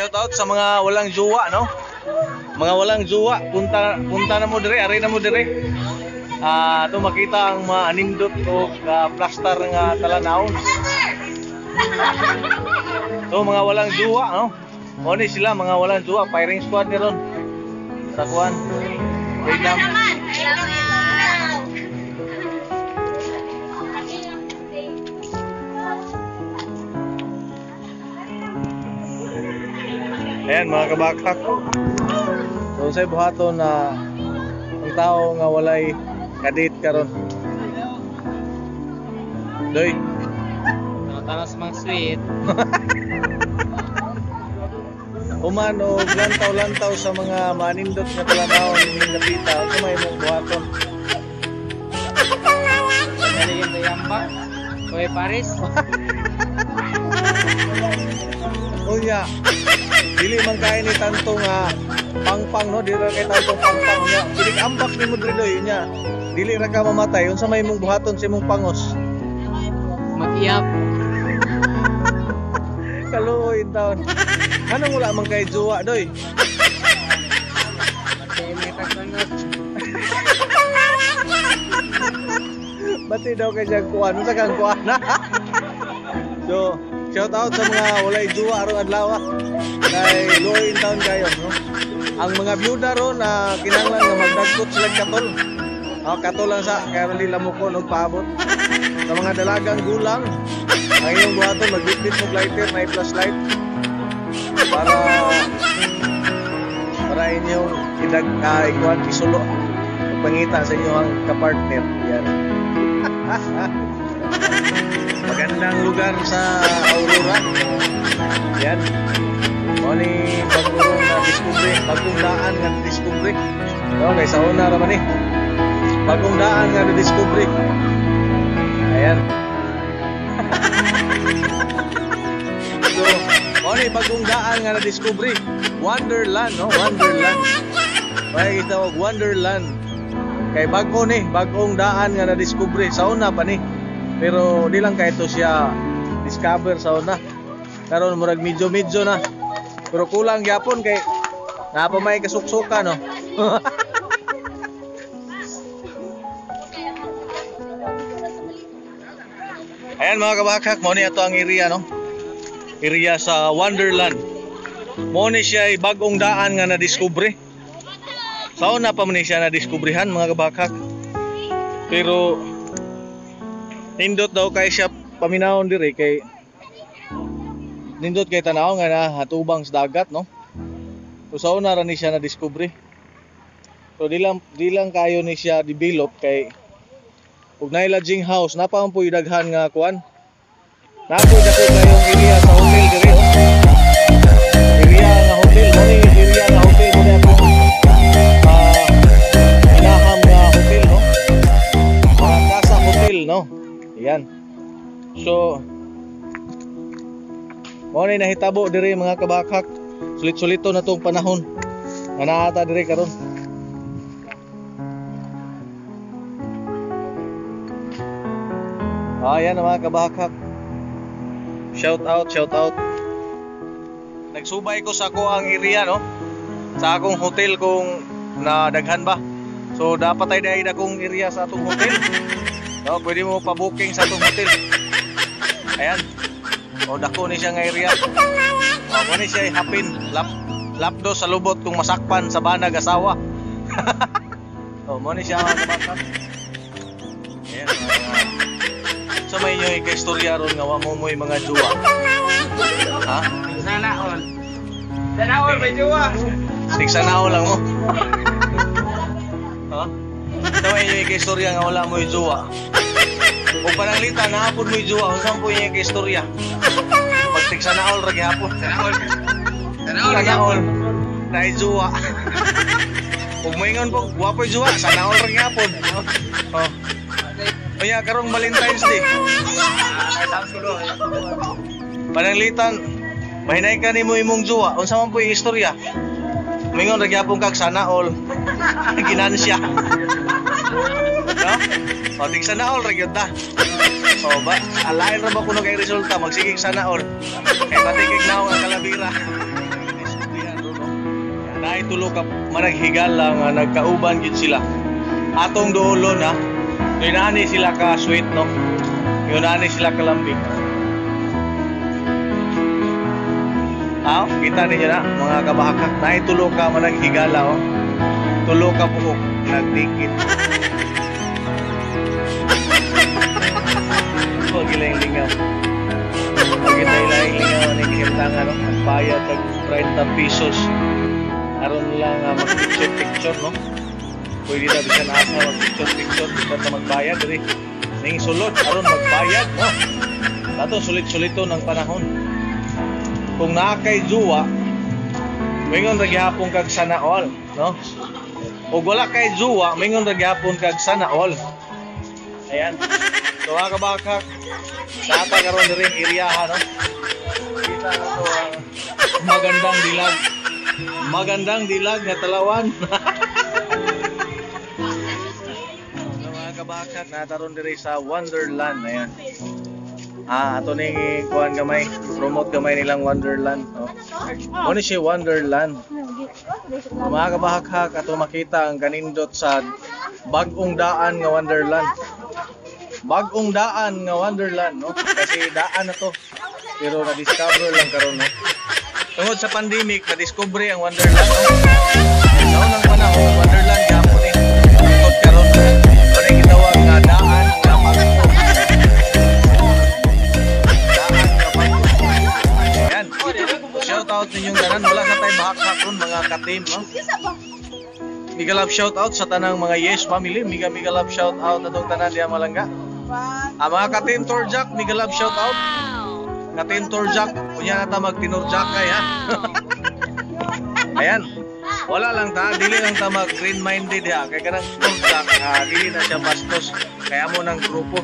shout out sa mga walang jowa, no? Mga walang jowa, punta na mo dire, ari na mo dire. Ito makita ang mga anindot o plaster nga talanawon. So mga walang jowa, no? Oni sila mga walang jowa, firing squad ni ron. Sa kuan. Vietnam. Ayan mga kabakak. So sa buhaton na ang tao nga walay kadate karon. Doy. Tanas mang sweet. Uman o lantaw-lantaw sa mga manindot nga talanaw ni Napita. Ito may mong buhaton. Dali yung dayamba. Oy Paris. Unya. Dili man kay ni tanto nga pangpang, no? Dili ra kay tanto pangpang nya. Dili ambak ni mo Doy nya. Dili ra ka mamatay unsa may mong buhaton sa imong pangos. Mag-iyap. Kaluoy taon. Anong wala man kay jowa Doy? Bati daw kay jag kuan sa kang kuan. So, shout out sa mga walay jowa aron adlaw. Kay luoy taon kayo, no? Ang mga byuda ron na kinahanglan nga magdagkot sila katol. Katol lang sa kaya nila mo ko paabot. Sa mga dalagang gulang, ang iyong buhaton magbitbit mo lighter na i-flashlight para inyong ikuan isulo pangita sa inyong kapartner. Yan. Magandang lugar sa Aurora. Yan. O ni bagong na discovery, bagong daan nga na discovery. Okay, sa una raman eh. Bagong daan nga na discovery. Ayan. So, o ni bagong daan nga na discovery. Wonderland, no? Wonderland. May itawag Wonderland. Kay bago ni, bagong daan nga na discovery. Sa una pa ni. Pero di lang kay ito siya discover sa una. Karon murag medyo na. Pero kulang gyapon kay napamay kasuksuka, no. Ayan mga kabakak, mo ni ato ang area, no. Area sa Wonderland. Mo ni siya ay bagong daan nga na discovery. Sa una pa man siya na diskubrihan mga kabakak. Pero nindot daw kay siya paminahon diri kay nindot kay tanaw nga na hatubang sa dagat, no. So sa una ra ni siya na discovery. So di lang kayo ni siya develop kay ug naay lodging house napa man puy daghan nga kuan. Napo dako kayong area sa hotel diri. Area nga hotel, mo ni area nga hotel mo na inaham nga hotel, no. Mga casa hotel, no. Ayan. So mo ni nahitabo diri mga kabakak. Sulit-sulito na tong panahon. Nga naata diri karon. Ayan mga kabakak. Shout out. Nagsubay ko sa ako ang area, no. Sa akong hotel kung nadaghan ba. So dapat ay dahil akong area sa atong hotel. No, pwede mo pa-booking sa atong hotel. Ayan. O dako ni siya nga area. O ni siya hapin lapdo sa lubot kung masakpan sa banag asawa. O mo ni siya mga kabakak. Ayan. Sa may inyo ika-istorya ron nga wa mo mo'y mga jowa. Ha? Sanaon. Sanaon may jowa. Sanaon lang mo. Ha? Sa may inyo ika-istorya nga wala mo'y jowa. O pananglitan hapon mo'y jowa, unsan po inyo ika-istorya? Pag sanaol ra gihapon. Sanaol. Dai jowa. Ug moingon po, wapoy jowa, sanaol ra gihapon. Oh. Kaya karong Valentine's Day. Pananglitan, mahinay ka nimo imong jowa, unsa man po yung istorya? Mingon ra gyapon kag sanaol. Ginansya. No? O tig sanaol ra gyud ta. O ba, alain ra ba kuno kay resulta magsigig sanaol. Kay patikig naong ang kalabira. naitulo ka managhigala nga nagkauban gid sila. Atong duolo na, inani sila ka sweet no. Inani sila ka lambing. Kita ninyo na mga kabahakak, naitulo ka managhigala oh. Tulo ka buhok nagdikit. Oh, giling-lingaw. Giling-lingaw ni himtangan no, magbayad tag 30 pesos. Aron lang mag-picture no. Pwede na bisan asa mag-picture basta na magbayad diri. Ning sulod aron magbayad no. Dato sulit-sulito ng panahon. Kung naa kay juwa, mingon ra gihapon kag sana all, no? O wala kay juwa, mingon ra gihapon kag sana all. Ayan. So mga kabakak, data karon diri area no. Kita na to ang magandang dilag. Magandang dilag nga talawan. So, mga kabakak, nataron diri sa Wonderland. Ayan. Ato ning kuan gamay, promote gamay nilang Wonderland, no. Ano siya Wonderland. Mga kabahakak, ato makita ang kanindot sa bag-ong daan nga Wonderland. Bag-ong daan nga Wonderland, no. Kasi daan na to. Pero na-discover lang karon, no. Tungod sa pandemic, na-discover ang Wonderland, no. Noon ang panahon, Wonderland gyapon ni. Tungod karon, ano yung gitawag nga daan nga bag-ong. Shoutout ninyong tanan, wala sa tayo bahak-hak ron mga ka-team, no? Mega love shoutout sa tanang mga Yes family, mega love shoutout atong tanan diha Malangga. Mga ka-team Torjak, mega love shoutout. Ka-team Torjak, kunya na ta mag-tinurjakay ha. Ayan. Wala lang ta, dili lang ta mag-green minded ha. Kay kanang Torjak, dili na siya bastos. Kaya mo ng grupo.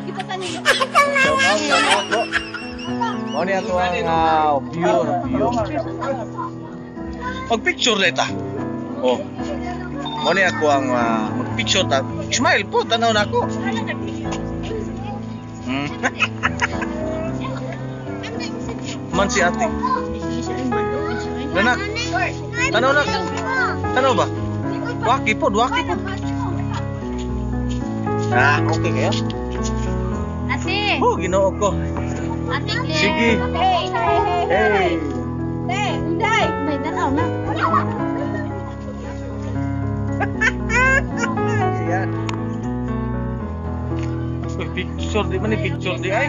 Shoutout bro. Mo ni ato ang view. Mag-picture leta. Oh. Mo ni ako ang mag-picture ta. Smile po tanaw nako. Man si ate. Nanak. Tanaw na. Tanaw ba? Waki po. Okay kayo? Ate. Oh, Ginoo ko. Ate. Sige. Hey. Hindi. May danaw na. Ayan. Picture di man ni picture di ay.